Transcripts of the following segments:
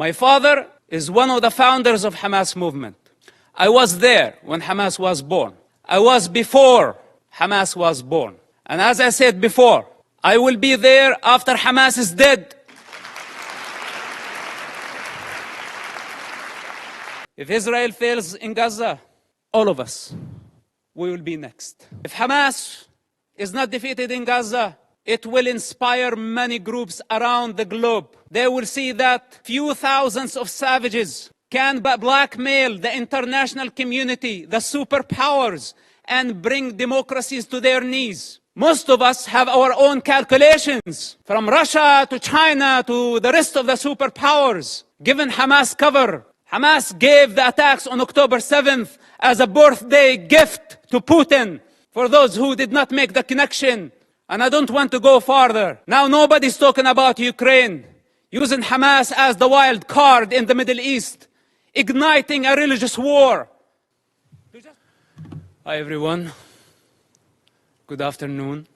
My father is one of the founders of Hamas movement. I was there when Hamas was born. I was before Hamas was born. And as I said before, I will be there after Hamas is dead. If Israel fails in Gaza, all of us, we will be next. If Hamas is not defeated in Gaza, it will inspire many groups around the globe. They will see that few thousands of savages can blackmail the international community, the superpowers, and bring democracies to their knees. Most of us have our own calculations, from Russia to China to the rest of the superpowers. Given Hamas cover, Hamas gave the attacks on October 7th as a birthday gift to Putin. For those who did not make the connection, and I don't want to go farther. Now nobody's talking about Ukraine, using Hamas as the wild card in the Middle East, igniting a religious war. Hi everyone, good afternoon.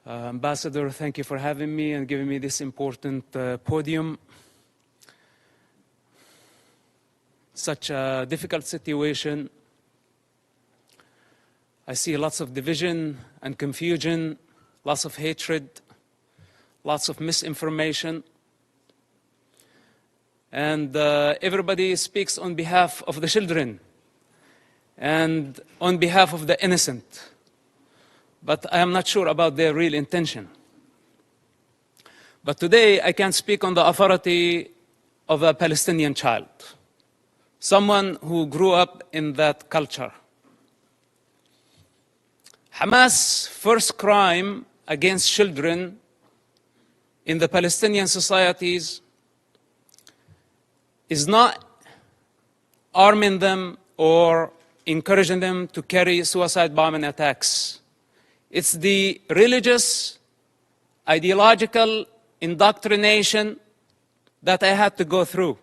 Ambassador, thank you for having me and giving me this important podium. Such a difficult situation. I see lots of division and confusion, lots of hatred, lots of misinformation. And everybody speaks on behalf of the children and on behalf of the innocent. But I am not sure about their real intention. But today I can speak on the authority of a Palestinian child, someone who grew up in that culture. Hamas' first crime against children in the Palestinian societies is not arming them or encouraging them to carry suicide bombing attacks. It's the religious, ideological indoctrination that I had to go through.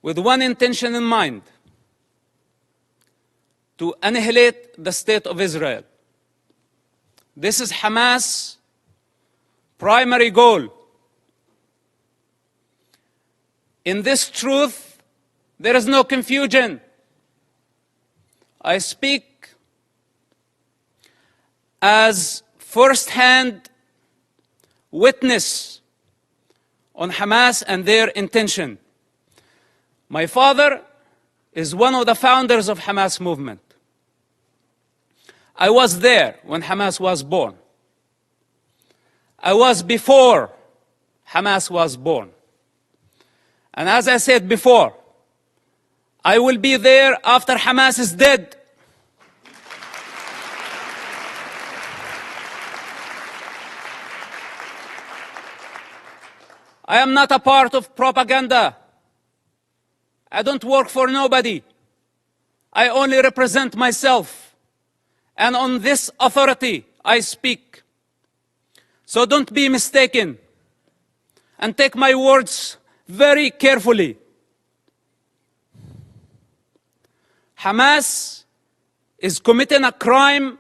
With one intention in mind: to annihilate the state of Israel. This is Hamas' primary goal. In this truth, there is no confusion. I speak as first-hand witness on Hamas and their intention. My father is one of the founders of Hamas movement. I was there when Hamas was born. I was before Hamas was born. And as I said before, I will be there after Hamas is dead. I am not a part of propaganda. I don't work for nobody. I only represent myself. And on this authority, I speak. So don't be mistaken. And take my words very carefully. Hamas is committing a crime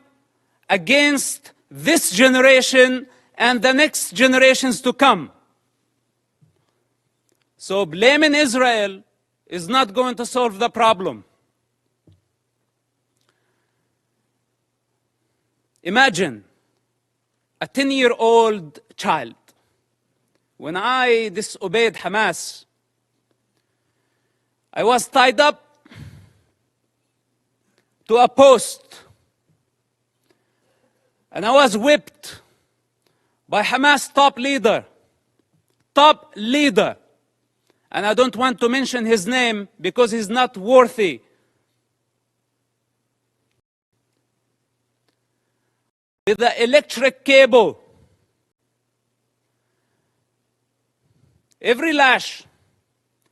against this generation and the next generations to come. So blaming Israel is not going to solve the problem. Imagine a 10-year-old child. When I disobeyed Hamas, I was tied up to a post and I was whipped by Hamas top leader. And I don't want to mention his name because he's not worthy. With the electric cable. Every lash,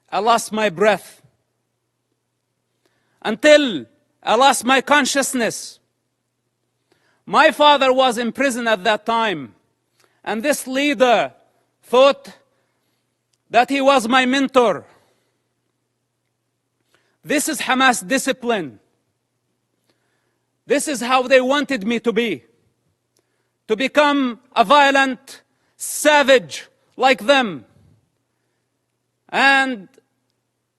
I lost my breath. Until I lost my consciousness. My father was in prison at that time. And this leader thought that he was my mentor. This is Hamas discipline. This is how they wanted me to be. To become a violent savage like them. And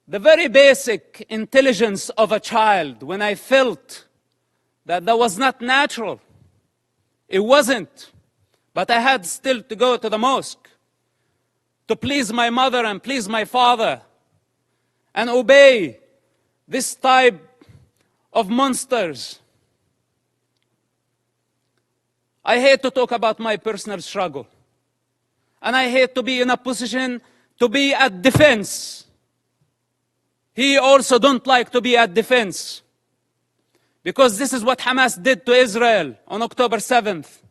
the very basic intelligence of a child, when I felt that was not natural, it wasn't. But I had still to go to the mosque to please my mother and please my father and obey this type of monsters. I hate to talk about my personal struggle. And I hate to be in a position to be at defense. He also don't like to be at defense. Because this is what Hamas did to Israel on October 7th.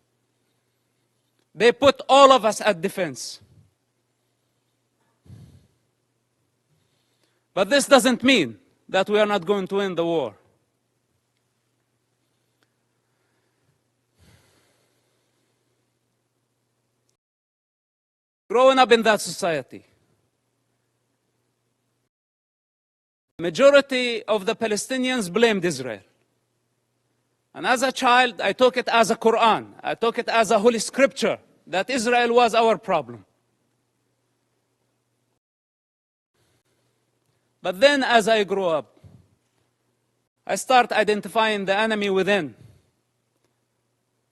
They put all of us at defense. But this doesn't mean that we are not going to win the war. Growing up in that society, majority of the Palestinians blamed Israel. And as a child, I took it as a Quran. I took it as a holy scripture that Israel was our problem. But then as I grew up, I start identifying the enemy within.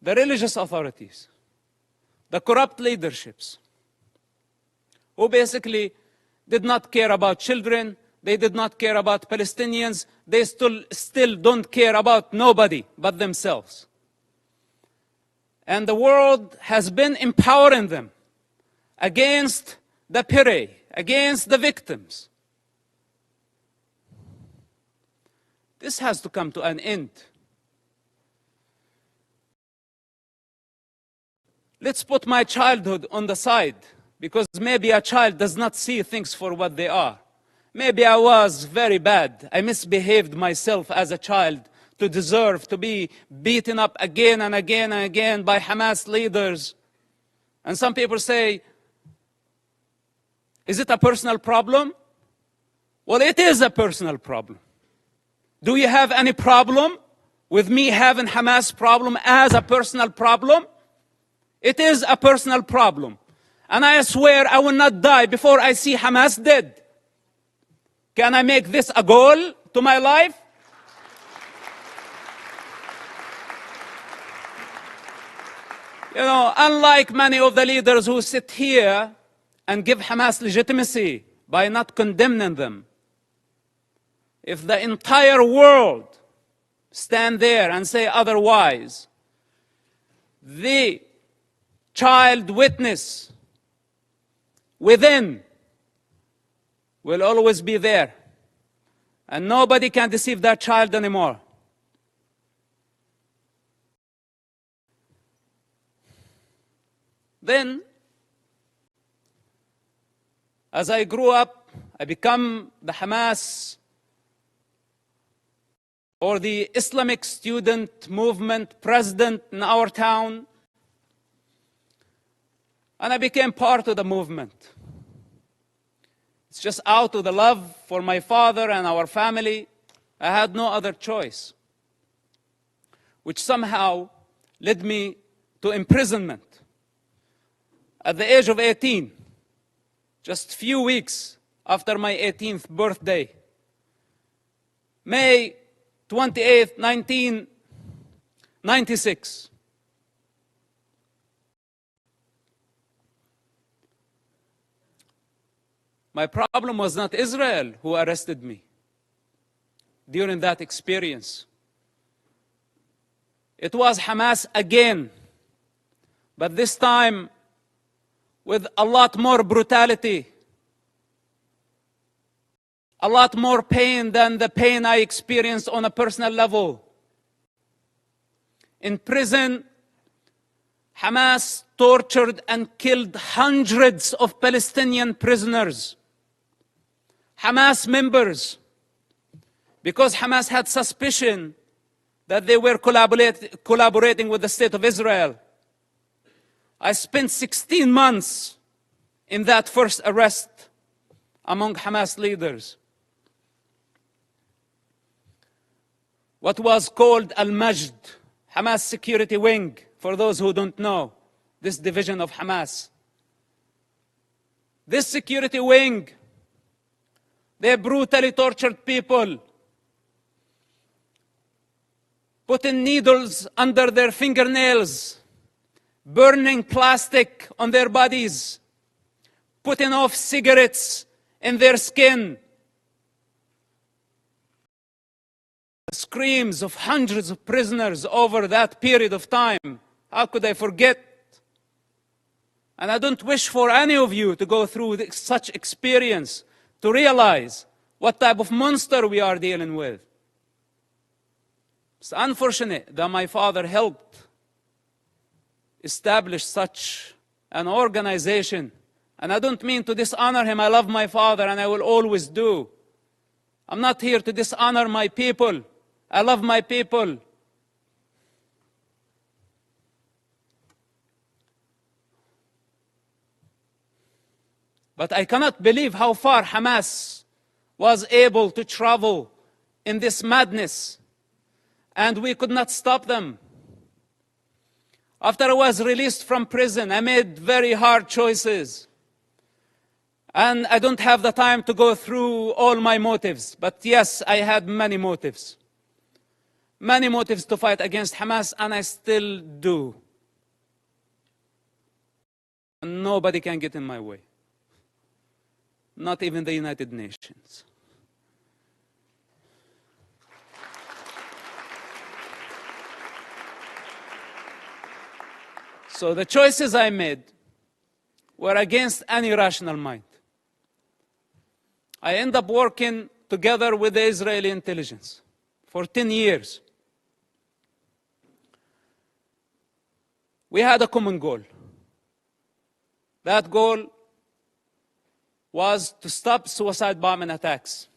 The religious authorities, the corrupt leaderships, who basically did not care about children, they did not care about Palestinians, they still don't care about nobody but themselves. And the world has been empowering them against the prey, against the victims. This has to come to an end. Let's put my childhood on the side, because maybe a child does not see things for what they are. Maybe I was very bad. I misbehaved myself as a child to deserve to be beaten up again and again and again by Hamas leaders. And some people say, is it a personal problem? Well, it is a personal problem. Do you have any problem with me having Hamas problem as a personal problem? It is a personal problem. And I swear I will not die before I see Hamas dead. Can I make this a goal to my life? You know, unlike many of the leaders who sit here and give Hamas legitimacy by not condemning them, if the entire world stand there and say otherwise, the child witness within will always be there. And nobody can deceive that child anymore. Then, as I grew up, I become the Hamas or the Islamic student movement president in our town. And I became part of the movement. It's just out of the love for my father and our family. I had no other choice, which somehow led me to imprisonment. At the age of 18, just a few weeks after my 18th birthday, May 28, 1996. My problem was not Israel who arrested me during that experience. It was Hamas again, but this time with a lot more brutality, a lot more pain than the pain I experienced on a personal level. In prison, Hamas tortured and killed hundreds of Palestinian prisoners, Hamas members, because Hamas had suspicion that they were collaborating with the State of Israel. I spent 16 months in that first arrest among Hamas leaders. what was called Al-Majd, Hamas security wing, for those who don't know, this division of Hamas. This security wing, they brutally tortured people, putting needles under their fingernails, burning plastic on their bodies, putting off cigarettes in their skin. The screams of hundreds of prisoners over that period of time. How could I forget? And I don't wish for any of you to go through such experience to realize what type of monster we are dealing with. It's unfortunate that my father helped establish such an organization. And I don't mean to dishonor him. I love my father and I will always do. I'm not here to dishonor my people. I love my people. But I cannot believe how far Hamas was able to travel in this madness. And we could not stop them. After I was released from prison, I made very hard choices. And I don't have the time to go through all my motives. But yes, I had many motives. Many motives to fight against Hamas, and I still do. And nobody can get in my way. Not even the United Nations. So the choices I made were against any rational mind. I ended up working together with the Israeli intelligence for 10 years. We had a common goal. That goal was to stop suicide bombing attacks.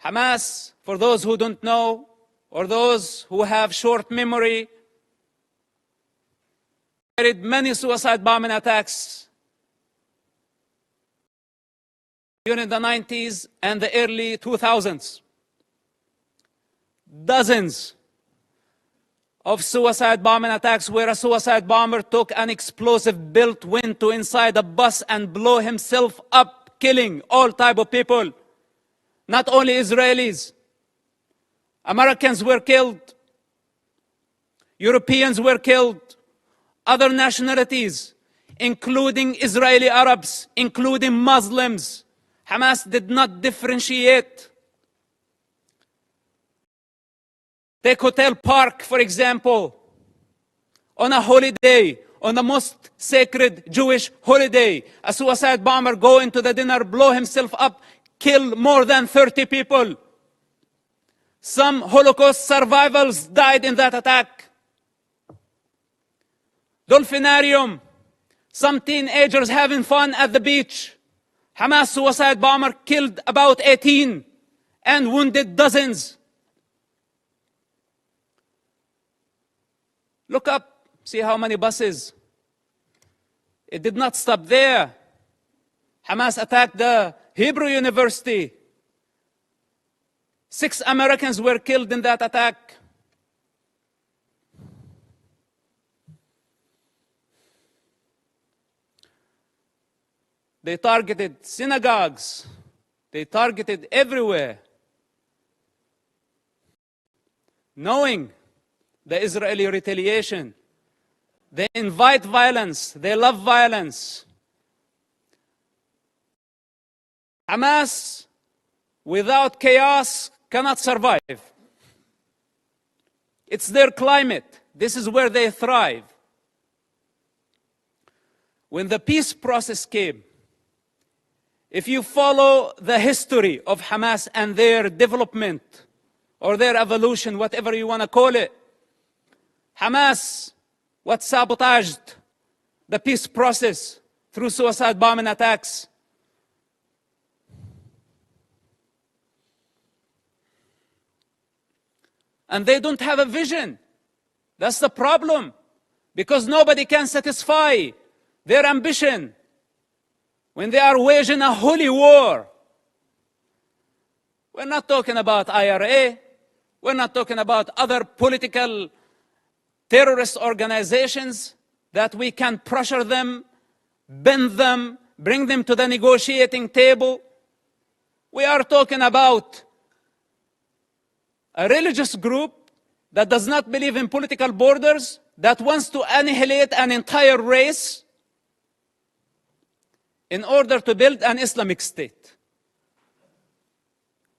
Hamas, for those who don't know, or those who have short memory, carried many suicide bombing attacks during the 90s and the early 2000s. Dozens of suicide bombing attacks where a suicide bomber took an explosive built went inside a bus and blew himself up, killing all type of people. Not only Israelis. Americans were killed. Europeans were killed. Other nationalities, including Israeli Arabs, including Muslims. Hamas did not differentiate. Take Hotel Park, for example. On a holiday, on the most sacred Jewish holiday, a suicide bomber go into the dinner, blow himself up, kill more than 30 people. Some Holocaust survivors died in that attack. Dolphinarium, some teenagers having fun at the beach. Hamas suicide bomber killed about 18 and wounded dozens. Look up, see how many buses. It did not stop there. Hamas attacked the Hebrew University. 6 Americans were killed in that attack. They targeted synagogues. They targeted everywhere. Knowing the Israeli retaliation, they invite violence. They love violence. Hamas, without chaos, cannot survive. It's their climate. This is where they thrive. When the peace process came, if you follow the history of Hamas and their development or their evolution, whatever you want to call it, Hamas, what sabotaged the peace process through suicide bombing attacks. And they don't have a vision. That's the problem. Because nobody can satisfy their ambition when they are waging a holy war. We're not talking about IRA. We're not talking about other political terrorist organizations that we can pressure them, bend them, bring them to the negotiating table. We are talking about a religious group that does not believe in political borders, that wants to annihilate an entire race in order to build an Islamic state.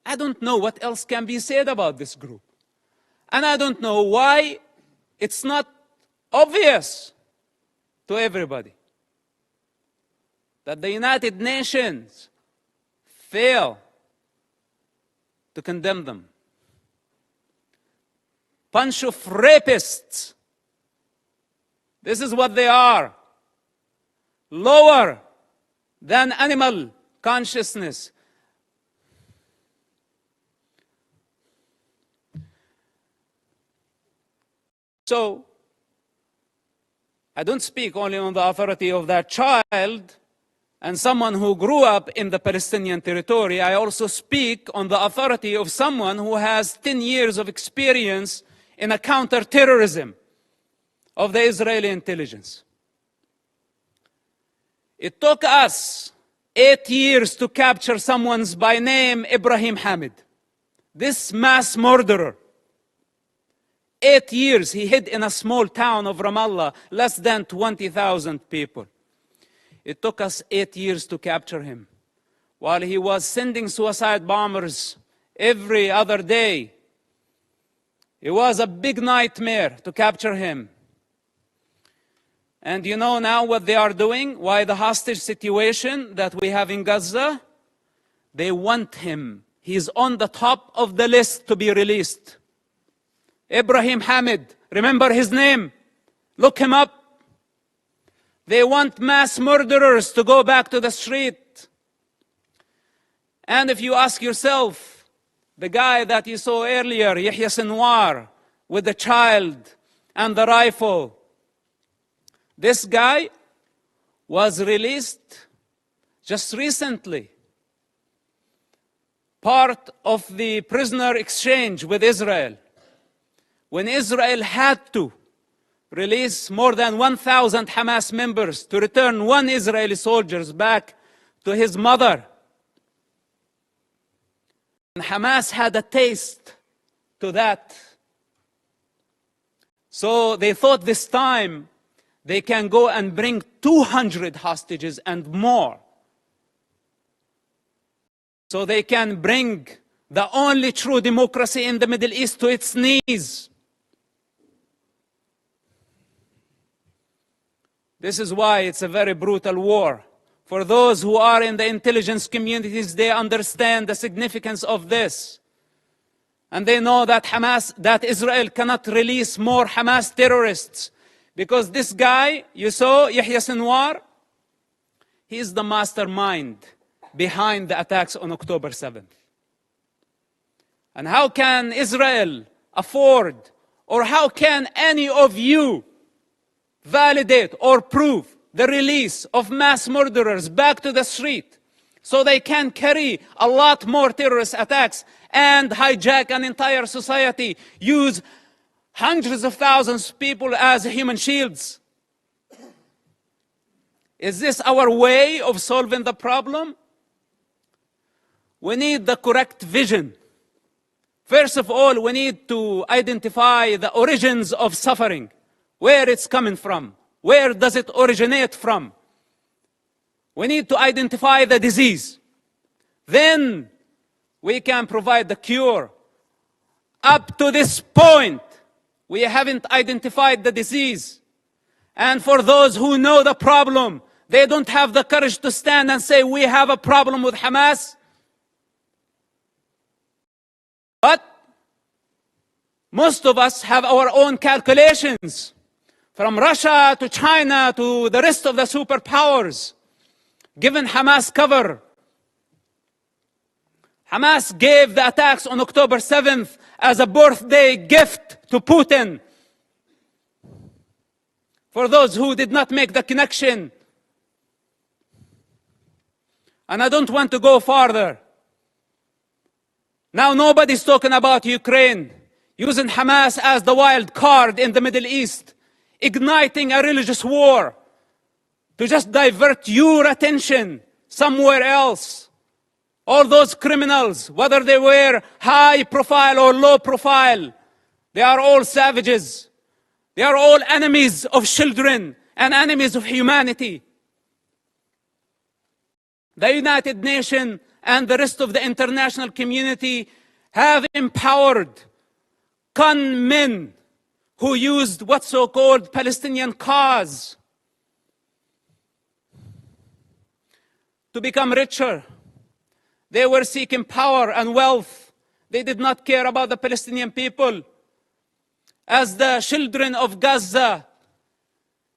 I don't know what else can be said about this group. And I don't know why it's not obvious to everybody that the United Nations fail to condemn them. Bunch of rapists. This is what they are. Lower than animal consciousness. So, I don't speak only on the authority of that child and someone who grew up in the Palestinian territory. I also speak on the authority of someone who has 10 years of experience in a counterterrorism of the Israeli intelligence. It took us 8 years to capture someone by name Ibrahim Hamid, this mass murderer. 8 years he hid in a small town of Ramallah, less than 20,000 people. It took us 8 years to capture him, while he was sending suicide bombers every other day. It was a big nightmare to capture him. And you know now what they are doing? Why the hostage situation that we have in Gaza? They want him. He's on the top of the list to be released. Ibrahim Hamid, remember his name? Look him up. They want mass murderers to go back to the street. And if you ask yourself, the guy that you saw earlier, Yahya Sinwar, with the child and the rifle, this guy was released just recently, part of the prisoner exchange with Israel, when Israel had to release more than 1,000 Hamas members to return one Israeli soldier back to his mother. And Hamas had a taste to that. So they thought this time they can go and bring 200 hostages and more. So they can bring the only true democracy in the Middle East to its knees. This is why it's a very brutal war. For those who are in the intelligence communities, they understand the significance of this. And they know that that Israel cannot release more Hamas terrorists. Because this guy, you saw, Yahya Sinwar, he is the mastermind behind the attacks on October 7th. And how can Israel afford, or how can any of you validate or prove the release of mass murderers back to the street so they can carry a lot more terrorist attacks and hijack an entire society, use hundreds of thousands of people as human shields? Is this our way of solving the problem? We need the correct vision. First of all, we need to identify the origins of suffering, where it's coming from, where does it originate from. We need to identify the disease. Then we can provide the cure. Up to this point, we haven't identified the disease. And for those who know the problem, they don't have the courage to stand and say, we have a problem with Hamas. But most of us have our own calculations, from Russia to China to the rest of the superpowers, given Hamas cover. Hamas gave the attacks on October 7th as a birthday gift to Putin. For those who did not make the connection. And I don't want to go farther. Now nobody's talking about Ukraine. using Hamas as the wild card in the Middle East, igniting a religious war to just divert your attention somewhere else. All those criminals, whether they were high profile or low profile, they are all savages. They are all enemies of children and enemies of humanity. The United Nations and the rest of the international community have empowered con men who used what's so-called Palestinian cause to become richer. They were seeking power and wealth. They did not care about the Palestinian people. As the children of Gaza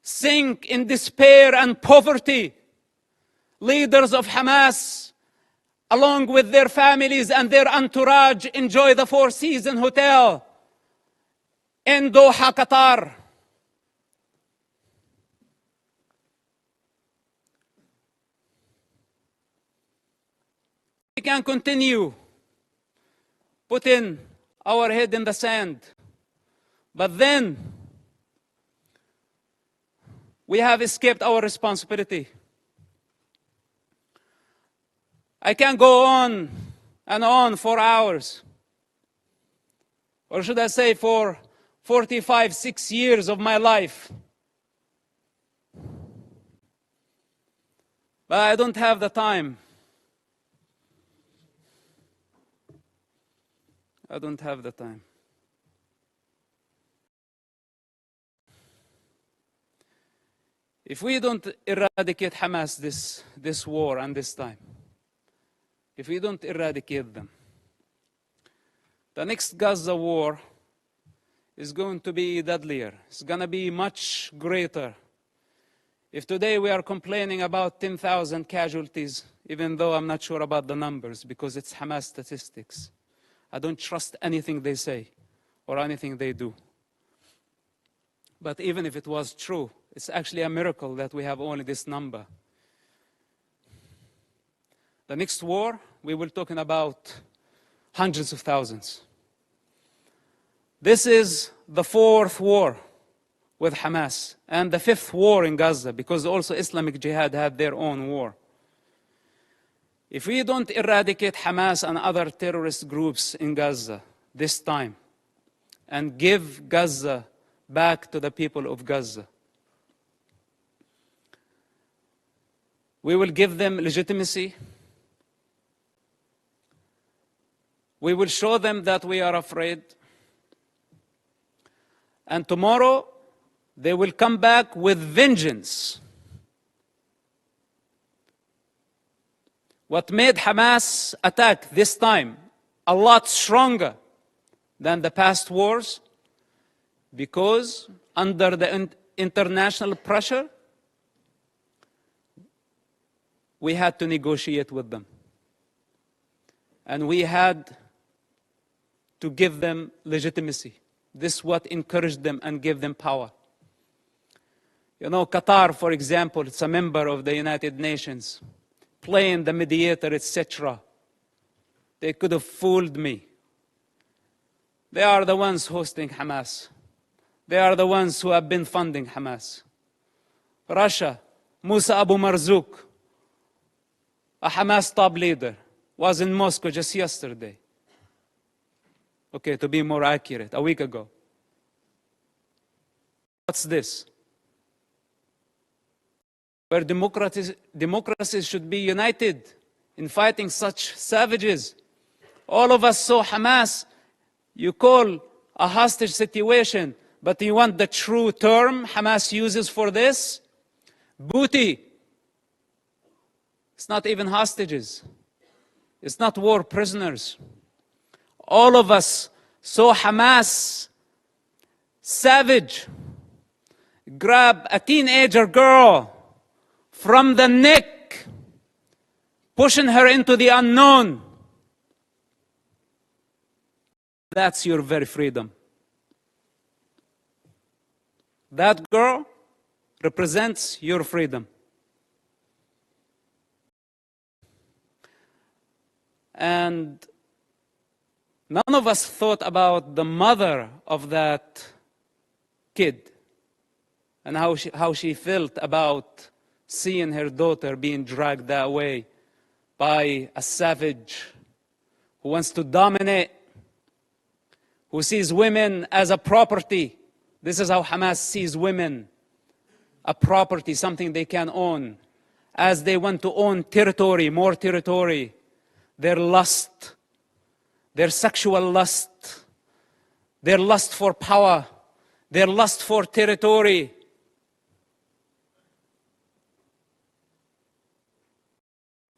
sink in despair and poverty, leaders of Hamas, along with their families and their entourage, enjoy the Four Seasons Hotel in Doha, Qatar. We can continue putting our head in the sand, but then we have escaped our responsibility. I can go on and on for hours, or should I say for 46 years of my life. But I don't have the time. I don't have the time. If we don't eradicate Hamas this war and this time, if we don't eradicate them, the next Gaza war is going to be deadlier. It's going to be much greater. If today we are complaining about 10,000 casualties, even though I'm not sure about the numbers because it's Hamas statistics, I don't trust anything they say or anything they do. But even if it was true, it's actually a miracle that we have only this number. The next war, we will be talking about hundreds of thousands. This is the fourth war with Hamas and the fifth war in Gaza, because also Islamic Jihad had their own war. If we don't eradicate Hamas and other terrorist groups in Gaza this time and give Gaza back to the people of Gaza, we will give them legitimacy. We will show them that we are afraid. And tomorrow, they will come back with vengeance. What made Hamas attack this time a lot stronger than the past wars? Because under the international pressure, we had to negotiate with them. And we had to give them legitimacy. This is what encouraged them and gave them power. You know, Qatar, for example, it's a member of the United Nations, playing the mediator, etc. They could have fooled me. They are the ones hosting Hamas. They are the ones who have been funding Hamas. Russia, Musa Abu Marzouk, a Hamas top leader, was in Moscow just yesterday. Okay, to be more accurate, a week ago. What's this? Where democracies should be united in fighting such savages. All of us saw Hamas, you call a hostage situation, but you want the true term Hamas uses for this? Booty. It's not even hostages. It's not war prisoners. All of us saw Hamas, savage, grab a teenager girl from the neck, pushing her into the unknown. That's your very freedom. That girl represents your freedom. And None of us thought about the mother of that kid and how she felt about seeing her daughter being dragged that way by a savage who wants to dominate, who sees women as a property. This is how Hamas sees women, a property, something they can own. As they want to own territory, more territory, their lust, their sexual lust, their lust for power, their lust for territory.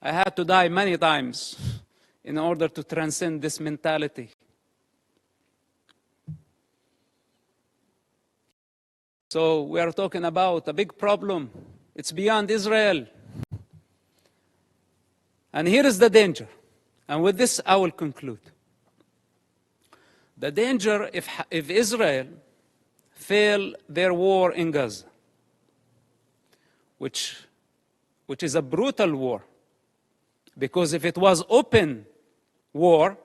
I had to die many times in order to transcend this mentality. So we are talking about a big problem. It's beyond Israel. And here is the danger. And with this, I will conclude. The danger if Israel fail their war in Gaza, which is a brutal war, because if it was open war,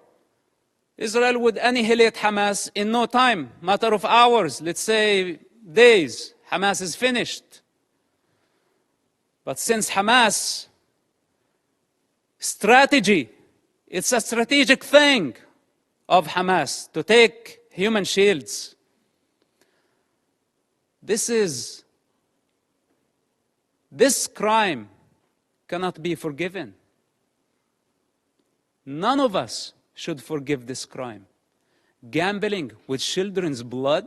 Israel would annihilate Hamas in no time, matter of hours, let's say days. Hamas is finished. But since Hamas strategy, it's a strategic thing of Hamas to take human shields. This crime cannot be forgiven. None of us should forgive this crime. Gambling with children's blood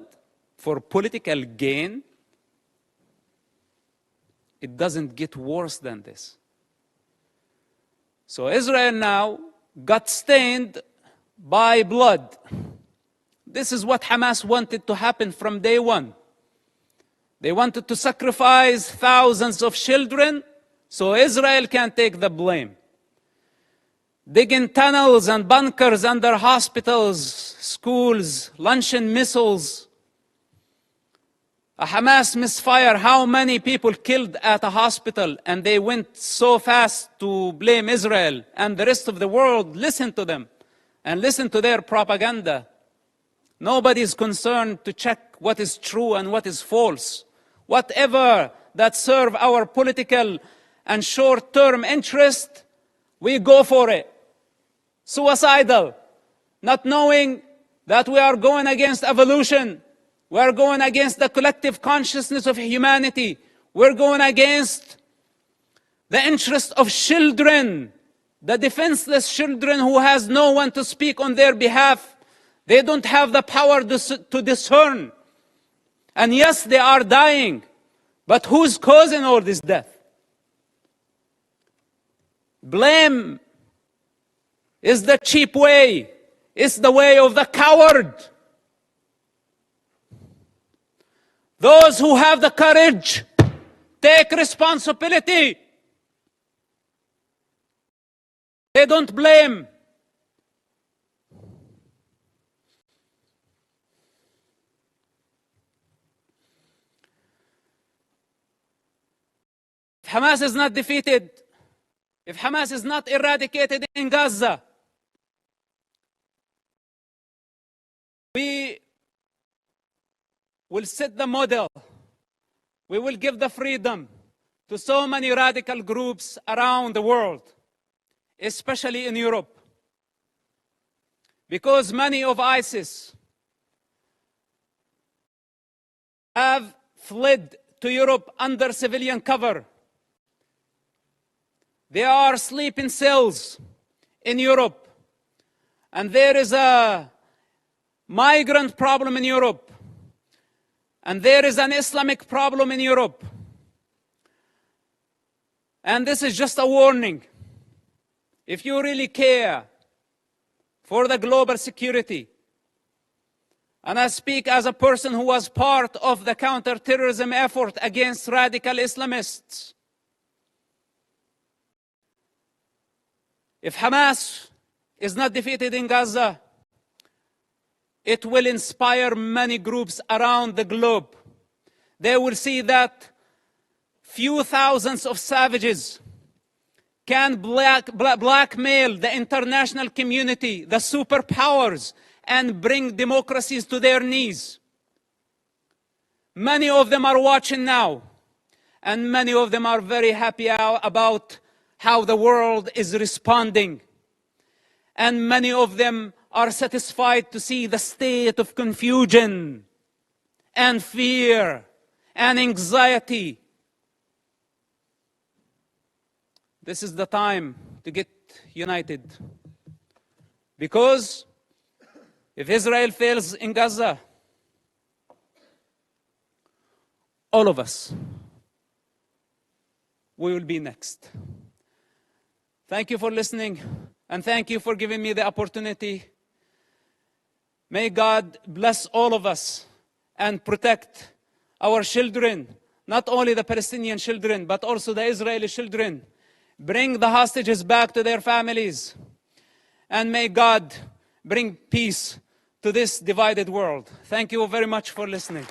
for political gain, it doesn't get worse than this. So Israel now got stained by blood. This is what Hamas wanted to happen from day one. They wanted to sacrifice thousands of children so Israel can take the blame. Digging tunnels and bunkers under hospitals, schools, launching missiles. A Hamas misfire, how many people killed at a hospital, and they went so fast to blame Israel, and the rest of the world listened to them and listened to their propaganda. Nobody is concerned to check what is true and what is false. Whatever that serve our political and short-term interest, we go for it. Suicidal, not knowing that we are going against evolution. We are going against the collective consciousness of humanity. We're going against the interest of children, the defenseless children who has no one to speak on their behalf. They don't have the power to discern. And yes, they are dying. But who's causing all this death? Blame is the cheap way. It's the way of the coward. Those who have the courage take responsibility. They don't blame. If Hamas is not defeated, if Hamas is not eradicated in Gaza, we will set the model. We will give the freedom to so many radical groups around the world, especially in Europe. Because many of ISIS have fled to Europe under civilian cover. They are sleeping cells in Europe. And there is a migrant problem in Europe. And there is an Islamic problem in Europe. And this is just a warning. If you really care for the global security, and I speak as a person who was part of the counterterrorism effort against radical Islamists, if Hamas is not defeated in Gaza, it will inspire many groups around the globe. They will see that few thousands of savages can blackmail the international community, the superpowers, and bring democracies to their knees. Many of them are watching now, and many of them are very happy about how the world is responding. And many of them are satisfied to see the state of confusion and fear and anxiety. This is the time to get united. Because if Israel fails in Gaza, all of us, we will be next. Thank you for listening, and thank you for giving me the opportunity. May God bless all of us and protect our children, not only the Palestinian children, but also the Israeli children. Bring the hostages back to their families. And may God bring peace to this divided world. Thank you very much for listening.